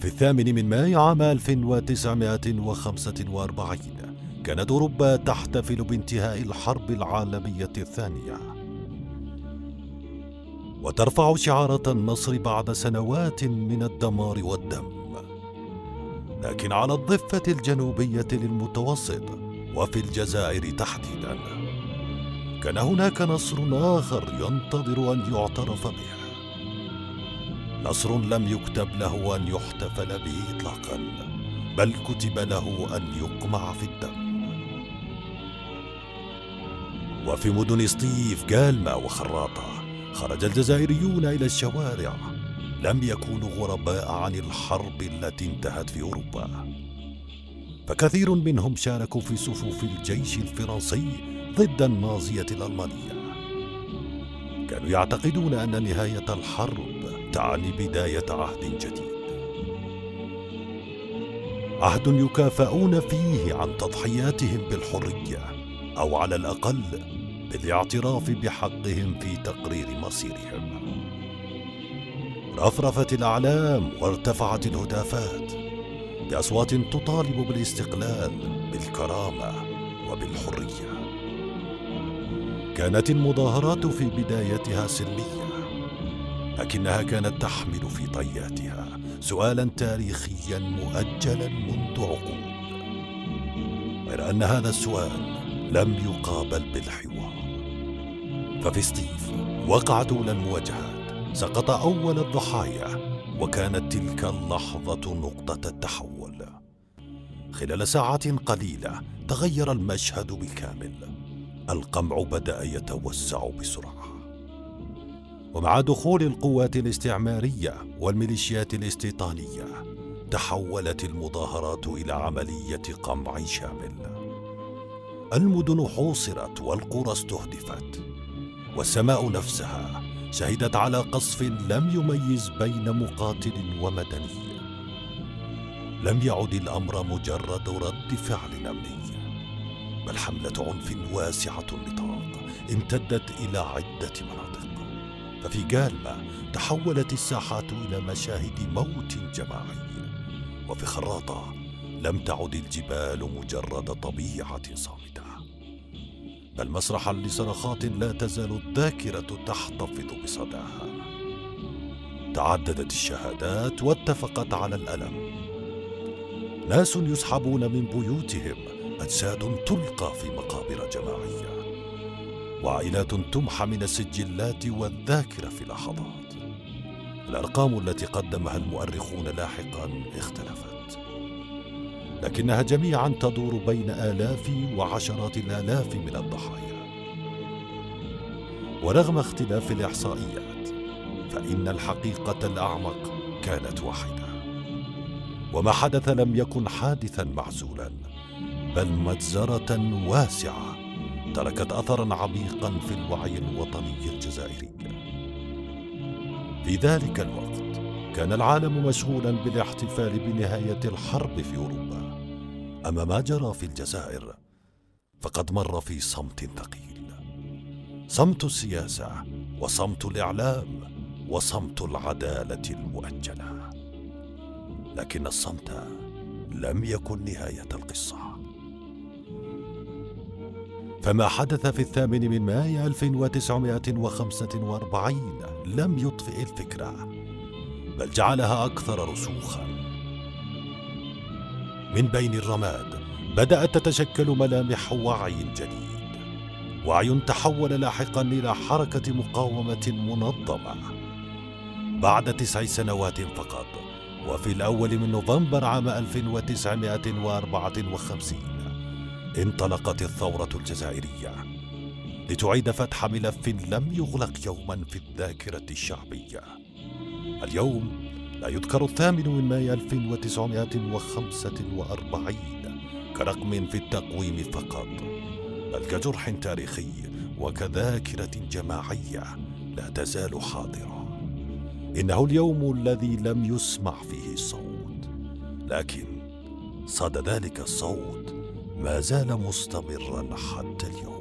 وفي 8 عام 1945 كانت أوروبا تحتفل بانتهاء الحرب العالمية الثانية وترفع شعارة النصر بعد سنوات من الدمار والدم. لكن على الضفة الجنوبية للمتوسط وفي الجزائر تحديدا كان هناك نصر آخر ينتظر أن يعترف به، نصر لم يكتب له أن يحتفل به إطلاقا، بل كتب له أن يقمع في الدم. وفي مدن سطيف، قالمة وخراطة خرج الجزائريون إلى الشوارع، لم يكونوا غرباء عن الحرب التي انتهت في أوروبا، فكثير منهم شاركوا في صفوف الجيش الفرنسي ضد النازية الألمانية. كانوا يعتقدون أن نهاية الحرب تعني بداية عهد جديد، عهد يكافئون فيه عن تضحياتهم بالحرية، أو على الأقل بالاعتراف بحقهم في تقرير مصيرهم. رفرفت الأعلام وارتفعت الهتافات بأصوات تطالب بالاستقلال، بالكرامة وبالحرية. كانت المظاهرات في بدايتها سلمية، لكنها كانت تحمل في طياتها سؤالا تاريخيا مؤجلا منذ عقود، غير أن هذا السؤال لم يقابل بالحوار. ففي سطيف وقعت أولى المواجهات، سقط أول الضحايا، وكانت تلك اللحظة نقطة التحول. خلال ساعات قليلة تغير المشهد بالكامل، القمع بدأ يتوسع بسرعة، ومع دخول القوات الاستعمارية والميليشيات الاستيطانية تحولت المظاهرات إلى عملية قمع شامل. المدن حوصرت والقرى استهدفت، والسماء نفسها شهدت على قصف لم يميز بين مقاتل ومدني. لم يعد الأمر مجرد رد فعل أمني، بل حملة عنف واسعة النطاق امتدت إلى عدة مناطق. ففي قالمة تحولت الساحات إلى مشاهد موت جماعي، وفي خراطة لم تعد الجبال مجرد طبيعة صامتة، بل مسرحا لصرخات لا تزال الذاكرة تحتفظ بصداها. تعددت الشهادات واتفقت على الألم، ناس يسحبون من بيوتهم، أجساد تلقى في مقابر جماعية، وعائلات تمحى من السجلات والذاكرة في لحظات. الأرقام التي قدمها المؤرخون لاحقا اختلفت، لكنها جميعا تدور بين آلاف وعشرات الآلاف من الضحايا. ورغم اختلاف الإحصائيات فإن الحقيقة الأعمق كانت واحدة، وما حدث لم يكن حادثا معزولا، بل مجزرة واسعة تركت أثرا عميقا في الوعي الوطني الجزائري. في ذلك الوقت كان العالم مشغولا بالاحتفال بنهاية الحرب في أوروبا، أما ما جرى في الجزائر فقد مر في صمت ثقيل، صمت السياسة وصمت الإعلام وصمت العدالة المؤجلة. لكن الصمت لم يكن نهاية القصة، فما حدث في 8 مايو 1945 لم يطفئ الفكرة، بل جعلها أكثر رسوخا. من بين الرماد بدأت تتشكل ملامح وعي جديد، وعي تحول لاحقا إلى حركة مقاومة منظمة. بعد 9 سنوات فقط، وفي الأول من نوفمبر عام 1954 انطلقت الثورة الجزائرية لتعيد فتح ملف لم يغلق يوما في الذاكرة الشعبية. اليوم لا يذكر 8 مايو 1945 كرقم في التقويم فقط، بل كجرح تاريخي وكذاكرة جماعية لا تزال حاضرة. إنه اليوم الذي لم يسمع فيه الصوت، لكن صدى ذلك الصوت ما زال مستمرا حتى اليوم.